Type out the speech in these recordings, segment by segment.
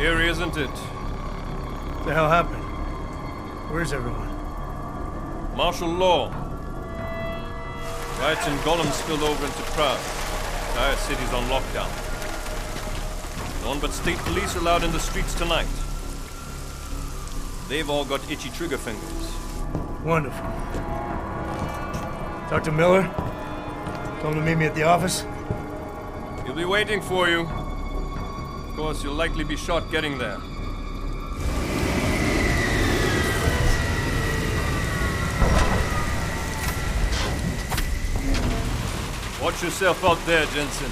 Scary, isn't it? What the hell happened? Where's everyone? Martial law. Riots in Golem spilled over into Praga. Entire city's on lockdown. No one but state police allowed in the streets tonight. They've all got itchy trigger fingers. Wonderful. Talk to Miller? Told him to meet me at the office? He'll be waiting for you. Of course, you'll likely be shot getting there. Watch yourself out there, Jensen.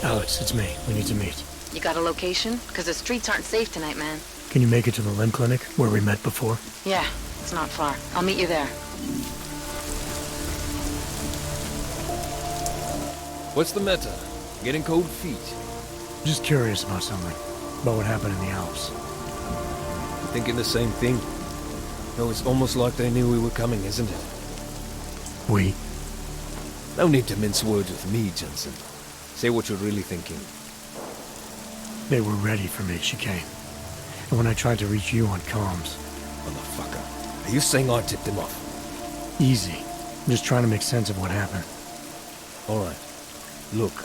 Alex, it's me. We need to meet. You got a location? Because the streets aren't safe tonight, man. Can you make it to the limb clinic, where we met before? Yeah, it's not far. I'll meet you there. What's the matter? Getting cold feet? Just curious about something. About what happened in the Alps. Thinking the same thing? No, it's almost like they knew we were coming, isn't it? We? No need to mince words with me, Jensen. Say what you're really thinking. They were ready for me, Chikane. And when I tried to reach you on comms... Motherfucker. Are you saying I tipped him off? Easy. I'm just trying to make sense of what happened. Alright. Look,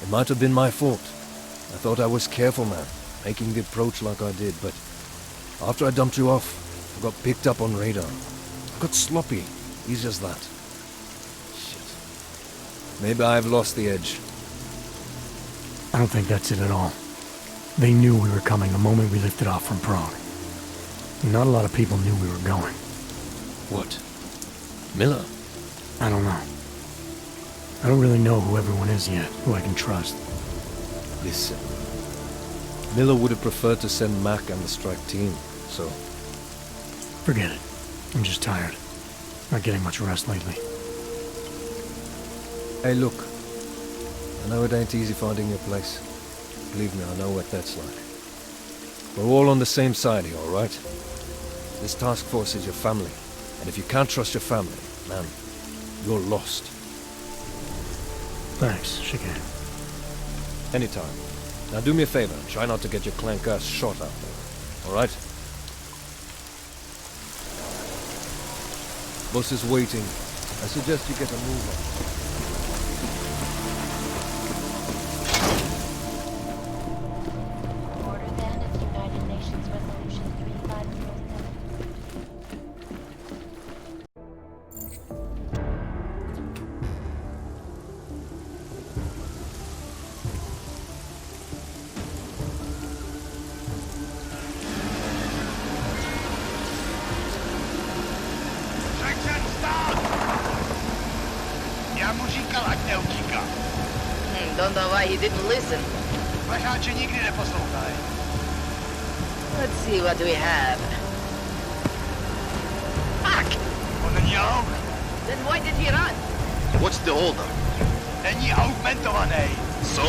it might have been my fault. I thought I was careful, man, making the approach like I did, but after I dumped you off, I got picked up on radar. I got sloppy. Easy as that. Shit. Maybe I've lost the edge. I don't think that's it at all. They knew we were coming the moment we lifted off from Prague. Not a lot of people knew we were going. What? Miller? I don't know. I don't really know who everyone is yet, who I can trust. Listen. Miller would have preferred to send Mac and the strike team, so... Forget it. I'm just tired. Not getting much rest lately. Hey, look. I know it ain't easy finding your place. Believe me, I know what that's like. We're all on the same side here, alright? This task force is your family. And if you can't trust your family, man, you're lost. Thanks, Chikane. Anytime. Now do me a favor and try not to get your clank ass shot out there. Alright? Boss is waiting. I suggest you get a move on. Don't know why he didn't listen. Let's see what we have. Fuck! Then why did he run? What's the holdup? So?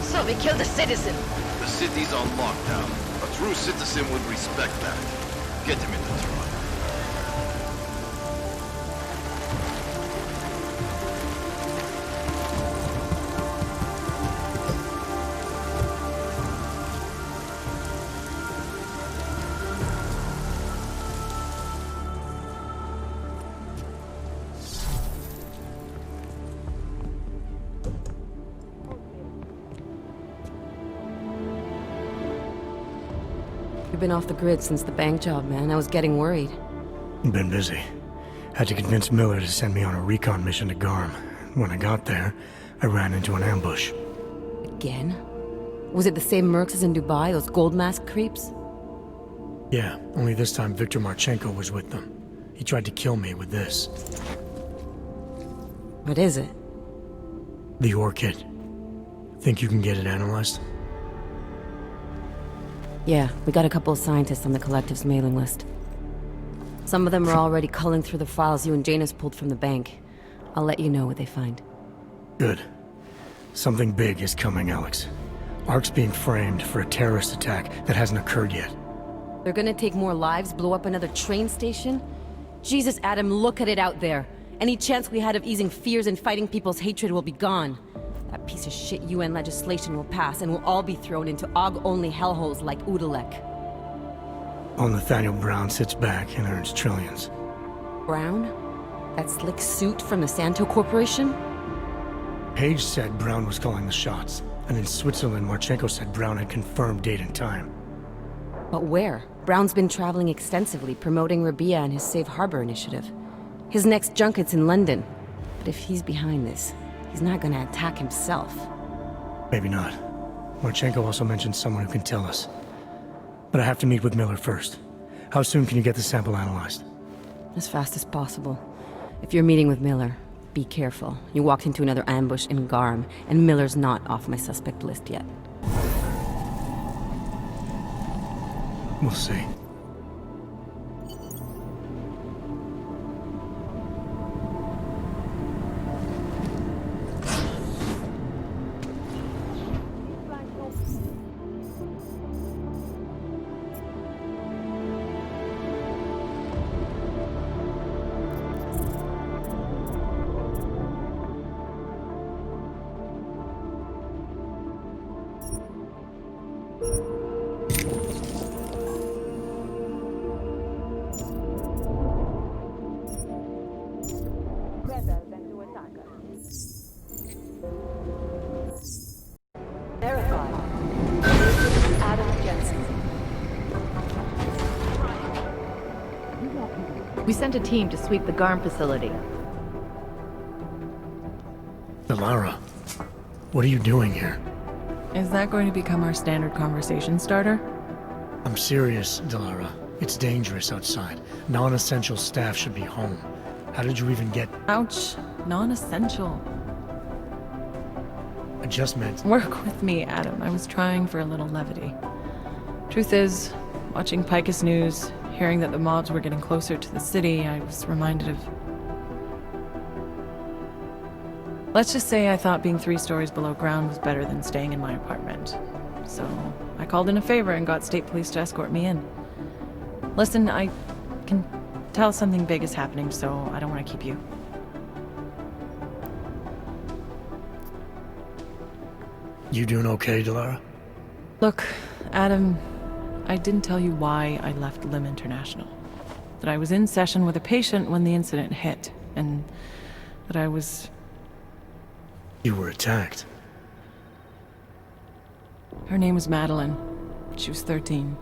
So we killed a citizen. The city's on lockdown. A true citizen would respect that. Get him in the truck. You've been off the grid since the bank job, man. I was getting worried. Been busy. Had to convince Miller to send me on a recon mission to GARM. When I got there, I ran into an ambush. Again? Was it the same mercs as in Dubai, those gold mask creeps? Yeah, only this time Viktor Marchenko was with them. He tried to kill me with this. What is it? The orchid. Think you can get it analyzed? Yeah, we got a couple of scientists on the collective's mailing list. Some of them are already culling through the files you and Janus pulled from the bank. I'll let you know what they find. Good. Something big is coming, Alex. ARC's being framed for a terrorist attack that hasn't occurred yet. They're gonna take more lives, blow up another train station? Jesus, Adam, look at it out there. Any chance we had of easing fears and fighting people's hatred will be gone. That piece of shit UN legislation will pass, and we'll all be thrown into AUG-only hellholes like Udalek. While Nathaniel Brown sits back and earns trillions. Brown? That slick suit from the Santo Corporation? Page said Brown was calling the shots, and in Switzerland, Marchenko said Brown had confirmed date and time. But where? Brown's been traveling extensively, promoting Rabia and his Safe Harbor initiative. His next junket's in London. But if he's behind this, he's not gonna attack himself. Maybe not. Marchenko also mentioned someone who can tell us. But I have to meet with Miller first. How soon can you get the sample analyzed? As fast as possible. If you're meeting with Miller, be careful. You walked into another ambush in GARM, and Miller's not off my suspect list yet. We'll see. Verified. Adam Jensen. We sent a team to sweep the GARM facility. Delara, what are you doing here? Is that going to become our standard conversation starter? I'm serious, Delara. It's dangerous outside. Non-essential staff should be home. How did you even get... Ouch. Non-essential. I just meant... Work with me, Adam. I was trying for a little levity. Truth is, watching Picus News, hearing that the mobs were getting closer to the city, I was reminded of... Let's just say I thought being 3 stories below ground was better than staying in my apartment. So, I called in a favor and got state police to escort me in. Listen, I can tell something big is happening, so I don't want to keep you. You doing okay, Delara? Look, Adam, I didn't tell you why I left Lim International. That I was in session with a patient when the incident hit, and that I was... You were attacked. Her name was Madeline. She was 13.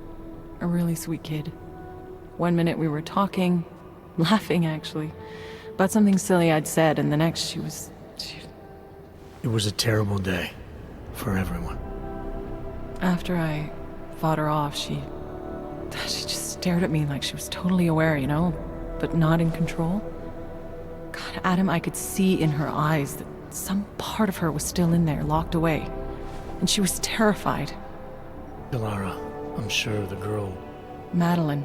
A really sweet kid. One minute we were talking, laughing actually, about something silly I'd said, and the next she was... It was a terrible day. For everyone. After I fought her off, she just stared at me like she was totally aware, you know, but not in control. God, Adam, I could see in her eyes that some part of her was still in there, locked away. And she was terrified. Delara, I'm sure the girl... Madeline.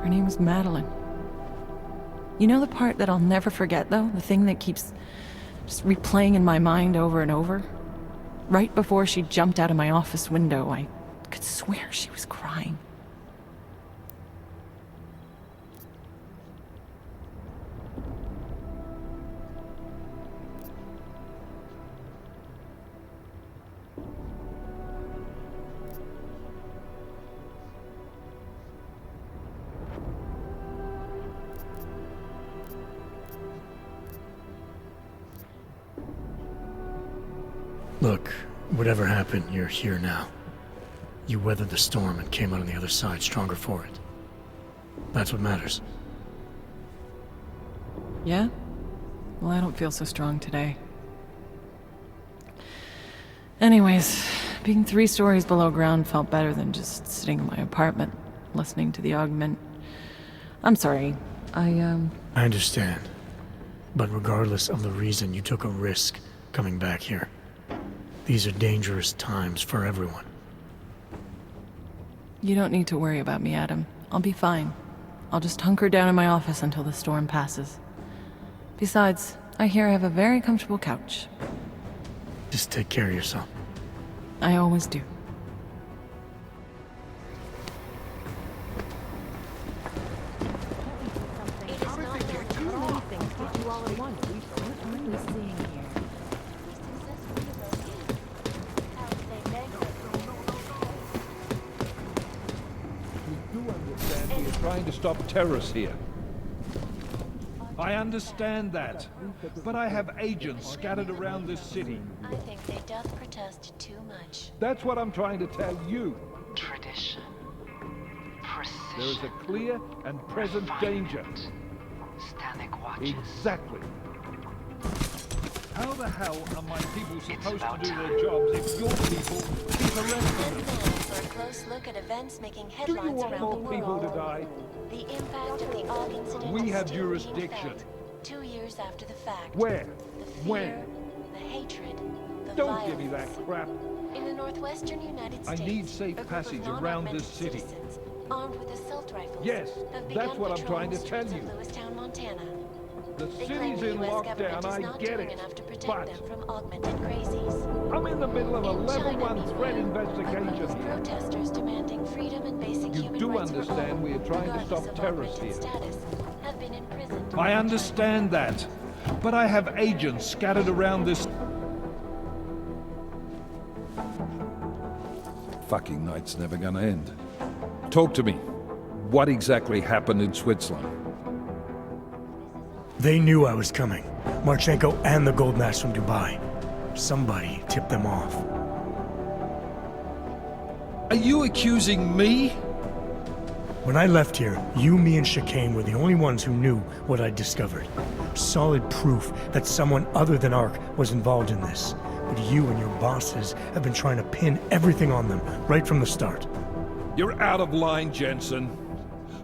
Her name was Madeline. You know the part that I'll never forget, though? The thing that keeps just replaying in my mind over and over? Right before she jumped out of my office window, I could swear she was crying. Look, whatever happened, you're here now. You weathered the storm and came out on the other side stronger for it. That's what matters. Yeah? Well, I don't feel so strong today. Anyways, being 3 stories below ground felt better than just sitting in my apartment, listening to the augment. I'm sorry, I understand. But regardless of the reason, you took a risk coming back here. These are dangerous times for everyone. You don't need to worry about me, Adam. I'll be fine. I'll just hunker down in my office until the storm passes. Besides, I hear I have a very comfortable couch. Just take care of yourself. I always do. one. What are we seeing here? You do understand we are trying to stop terrorists here. I understand that, but I have agents scattered around this city. I think they doth protest too much. That's what I'm trying to tell you. Tradition. Precision. There is a clear and present danger. Static watches. Exactly. How the hell are my people supposed to about do time. their jobs if your people keep arresting And them? now for a close look at events making Do you headlines want around more the people world. to die? The impact of the Og incident We is have still being jurisdiction. felt 2 years after the fact. Where? The fear, When? the hatred, the Don't violence. give me that crap. In the northwestern United I States, need safe a group passage of around non-augmented this city. citizens, armed with assault rifles, Yes, have that's begun what I'm trying to patrolling tell streets you. of Lewistown, Montana. The They claim city's the in U.S. lockdown, government is I not get doing it. enough to protect But them from augmented crazies. I'm in the middle of a In level China, 1 meanwhile, threat a group investigation. of protesters demanding freedom and basic You human do rights for understand all, we are trying to regardless stop of terrorists augmented here. status, have been imprisoned. I understand that, but I have agents scattered around this... Fucking night's never gonna end. Talk to me. What exactly happened in Switzerland? They knew I was coming. Marchenko and the gold mask from Dubai. Somebody tipped them off. Are you accusing me? When I left here, you, me, and Chikane were the only ones who knew what I'd discovered. Solid proof that someone other than Ark was involved in this. But you and your bosses have been trying to pin everything on them right from the start. You're out of line, Jensen.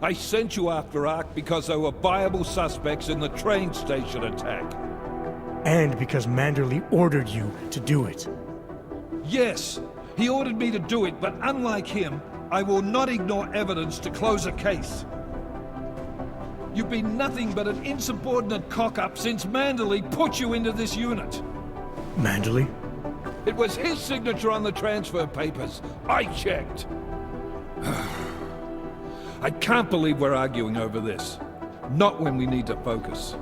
I sent you after Ark because there were viable suspects in the train station attack. And because Manderley ordered you to do it. Yes, he ordered me to do it, but unlike him, I will not ignore evidence to close a case. You've been nothing but an insubordinate cock-up since Manderley put you into this unit. Manderley? It was his signature on the transfer papers. I checked. I can't believe we're arguing over this. Not when we need to focus.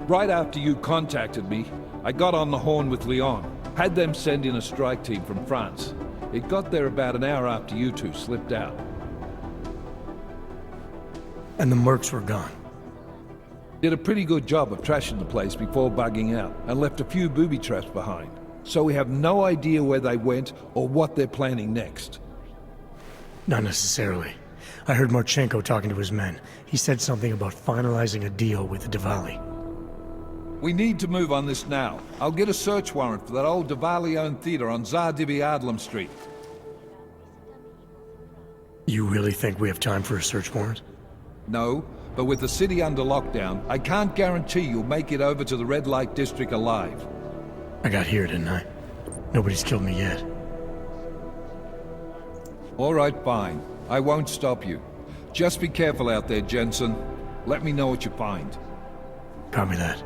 Right after you contacted me, I got on the horn with Leon. Had them send in a strike team from France. It got there about an hour after you two slipped out. And the mercs were gone. Did a pretty good job of trashing the place before bugging out, and left a few booby traps behind. So we have no idea where they went or what they're planning next. Not necessarily. I heard Marchenko talking to his men. He said something about finalizing a deal with the Diwali. We need to move on this now. I'll get a search warrant for that old Diwali-owned theater on Zardibi Adlam Street. You really think we have time for a search warrant? No, but with the city under lockdown, I can't guarantee you'll make it over to the red light district alive. I got here, didn't I? Nobody's killed me yet. All right, fine. I won't stop you. Just be careful out there, Jensen. Let me know what you find. Copy that.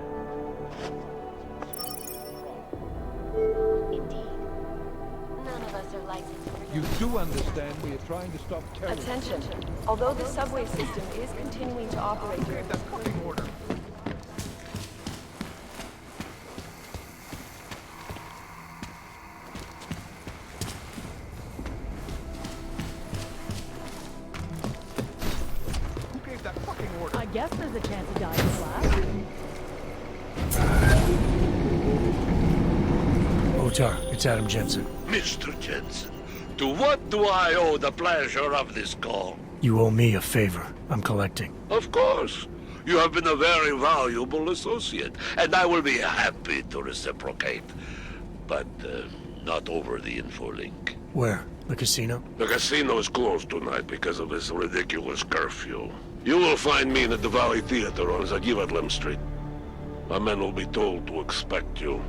Indeed. None of us are licensed for You do understand we are trying to stop terrorism. Attention. Although the subway system is continuing to operate during the fucking order. Who gave that fucking order? I guess there's a chance he died in class. Otar, it's Adam Jensen. Mr. Jensen, to what do I owe the pleasure of this call? You owe me a favor. I'm collecting. Of course. You have been a very valuable associate, and I will be happy to reciprocate. But not over the infolink. Where? The casino? The casino is closed tonight because of this ridiculous curfew. You will find me in the Diwali Theater on Zagivatlam Street. My men will be told to expect you.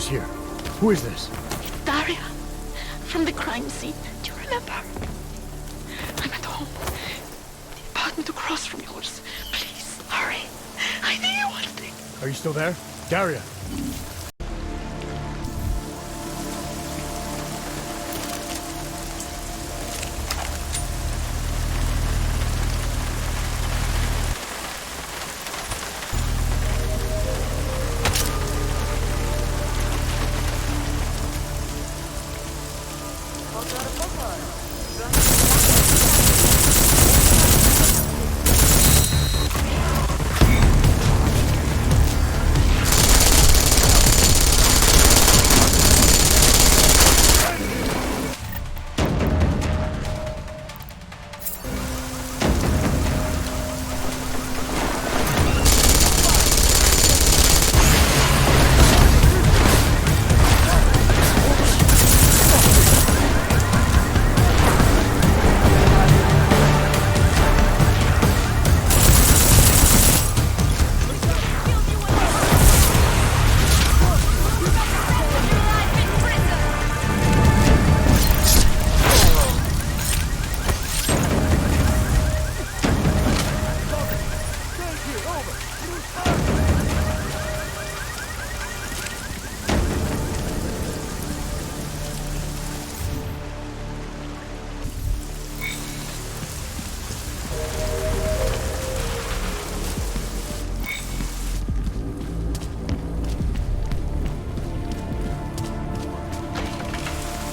Who's here? Who is this? Daria, from the crime scene. Do you remember? I'm at home. The apartment across from yours. Please, hurry. I need you one thing. Are you still there? Daria!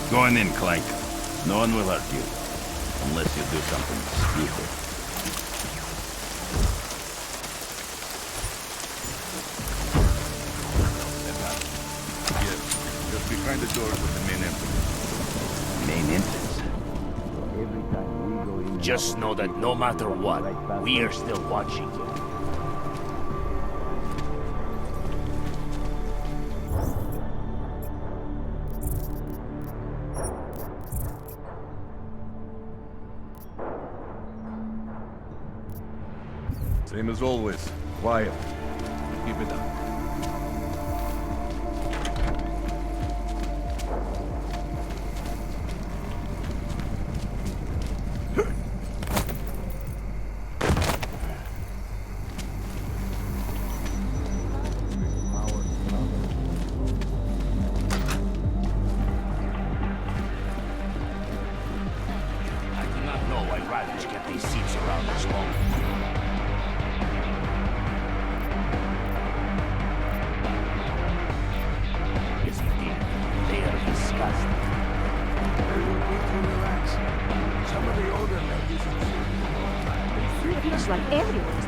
Go on in, Clank. No one will hurt you. Unless you do something stupid. Yes, just behind the doors of the main entrance. Main entrance? Every time we go in... Just know that no matter what, we are still watching you. Same as always. Quiet. Keep it up. I do not know why Radich kept these seats around this long. Feels like everyone's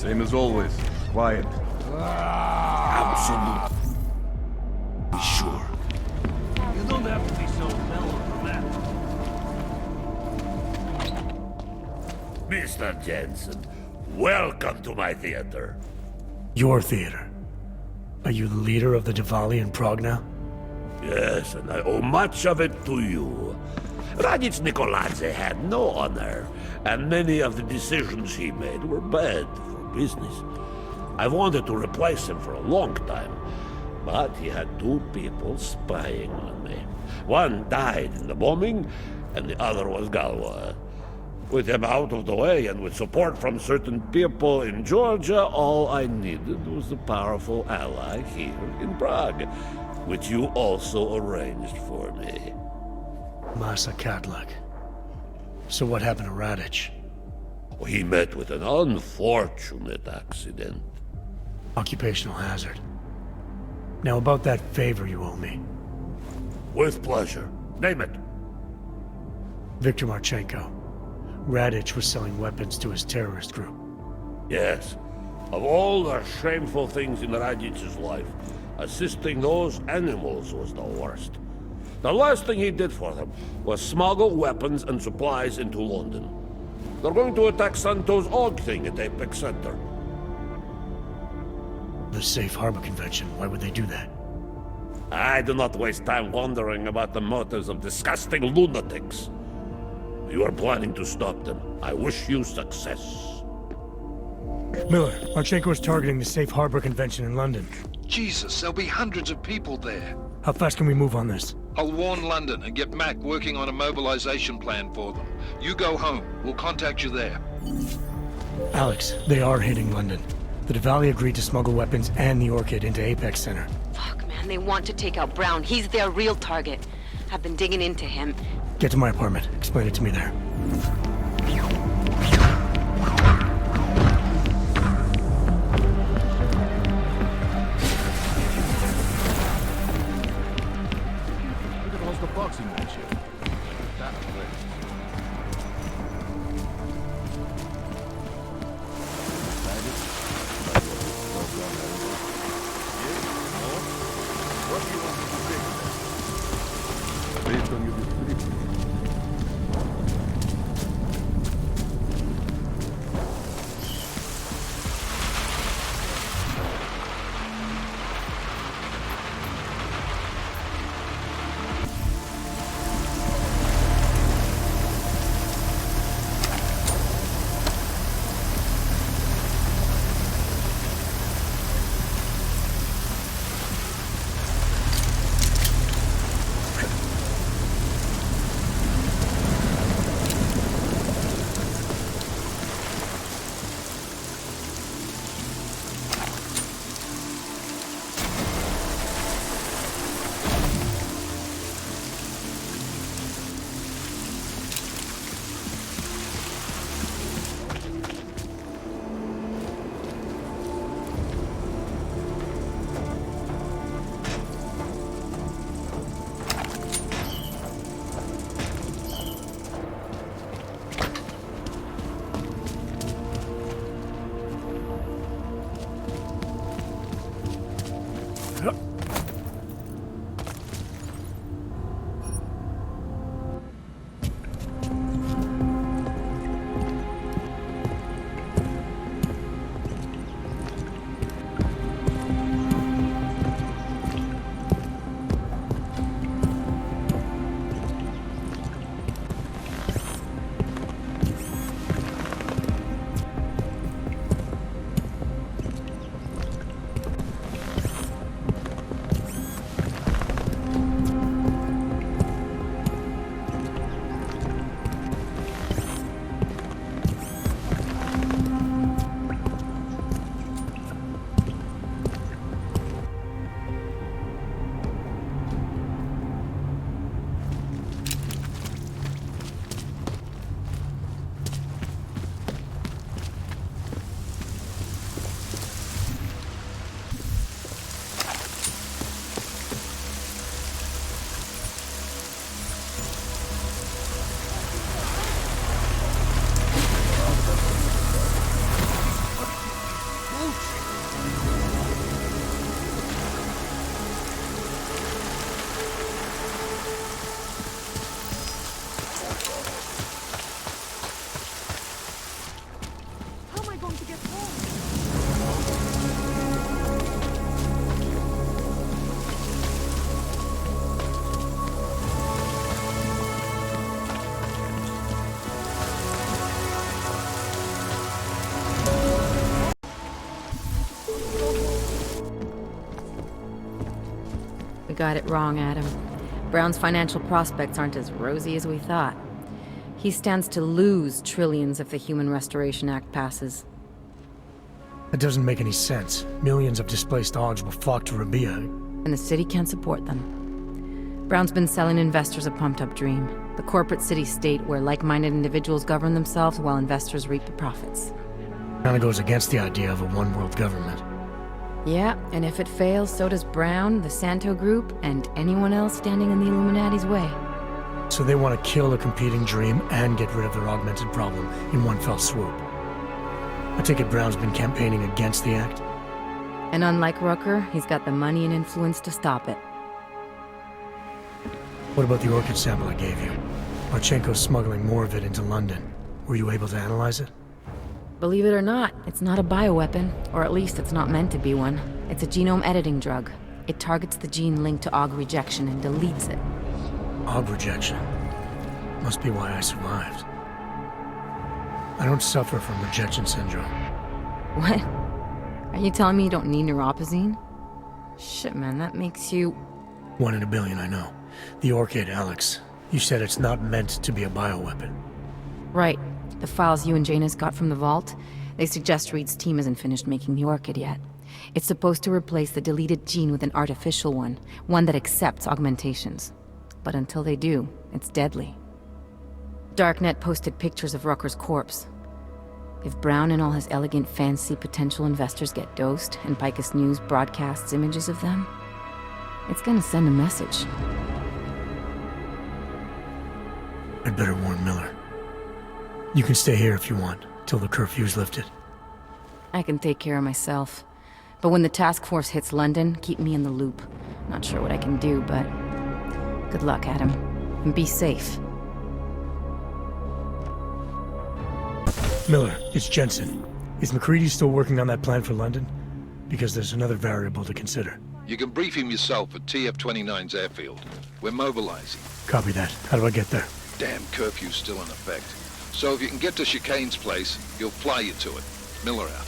Same as always. Quiet. Absolutely sure. You don't have to be so mellow for that. Mr. Jensen, welcome to my theater. Your theater? Are you the leader of the Diwali in Prague now? Yes, and I owe much of it to you. Radich Nikoladze had no honor, and many of the decisions he made were bad for business. I've wanted to replace him for a long time, but he had two people spying on me. One died in the bombing, and the other was Galwa. With him out of the way, and with support from certain people in Georgia, all I needed was a powerful ally here in Prague, which you also arranged for me. Masa Kadlak. So what happened to Radich? He met with an unfortunate accident. Occupational hazard. Now about that favor you owe me. With pleasure. Name it. Viktor Marchenko. Radich was selling weapons to his terrorist group. Yes. Of all the shameful things in Radic's life, assisting those animals was the worst. The last thing he did for them was smuggle weapons and supplies into London. They're going to attack Santo's Og thing at Apex Center. The Safe Harbor Convention, why would they do that? I do not waste time wondering about the motives of disgusting lunatics. You are planning to stop them. I wish you success. Miller, Marchenko is targeting the Safe Harbor Convention in London. Jesus, there'll be hundreds of people there. How fast can we move on this? I'll warn London and get Mac working on a mobilization plan for them. You go home. We'll contact you there. Alex, they are hitting London. The Diwali agreed to smuggle weapons and the Orchid into Apex Center. Fuck, man, they want to take out Brown. He's their real target. I've been digging into him. Get to my apartment. Explain it to me there. The boxing match here. That place. What do you want me to say? Based on your description. Got it wrong, Adam. Brown's financial prospects aren't as rosy as we thought. He stands to lose trillions if the Human Restoration Act passes. That doesn't make any sense. Millions of displaced Ogs will flock to Rabia. And the city can't support them. Brown's been selling investors a pumped-up dream. The corporate city-state where like-minded individuals govern themselves while investors reap the profits. Kinda goes against the idea of a one-world government. Yeah, and if it fails, so does Brown, the Santo Group, and anyone else standing in the Illuminati's way. So they want to kill a competing dream and get rid of their augmented problem in one fell swoop. I take it Brown's been campaigning against the act? And unlike Rucker, he's got the money and influence to stop it. What about the orchid sample I gave you? Marchenko's smuggling more of it into London. Were you able to analyze it? Believe it or not, it's not a bioweapon, or at least it's not meant to be one. It's a genome editing drug. It targets the gene linked to OG rejection and deletes it. OG rejection? Must be why I survived. I don't suffer from rejection syndrome. What? Are you telling me you don't need neuropozyne? Shit, man, that makes you... 1 in a billion, I know. The orchid, Alex. You said it's not meant to be a bioweapon. Right. The files you and Janus got from the vault, they suggest Reed's team isn't finished making the orchid yet. It's supposed to replace the deleted gene with an artificial one that accepts augmentations. But until they do, it's deadly. Darknet posted pictures of Rucker's corpse. If Brown and all his elegant, fancy potential investors get dosed, and Picus News broadcasts images of them, it's gonna send a message. I'd better warn Miller. You can stay here if you want, till the curfew's lifted. I can take care of myself. But when the task force hits London, keep me in the loop. Not sure what I can do, but... good luck, Adam. And be safe. Miller, it's Jensen. Is McCready still working on that plan for London? Because there's another variable to consider. You can brief him yourself at TF-29's airfield. We're mobilizing. Copy that. How do I get there? Damn curfew's still in effect. So if you can get to Chikane's place, he'll fly you to it. Miller out.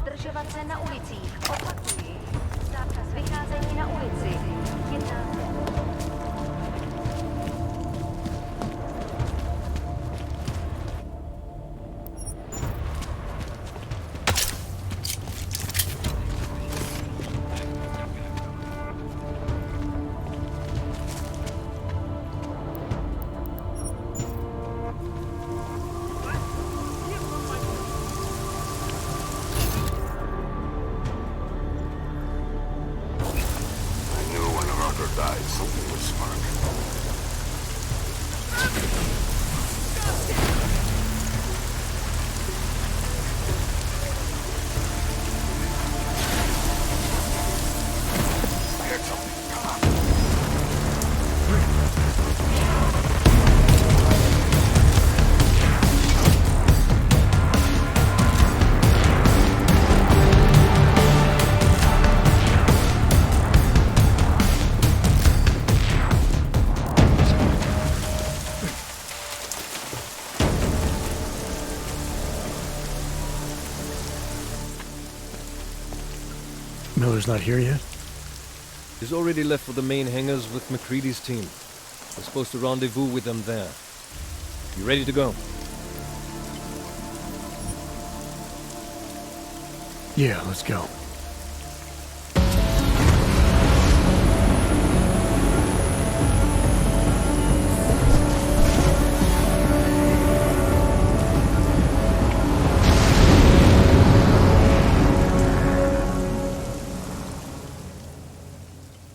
Zdržovat se na ulicích. Opakuji. Zákaz vycházení na ulici. Jednáte. Miller's not here yet? He's already left for the main hangars with McCready's team. We're supposed to rendezvous with them there. You ready to go? Yeah, let's go.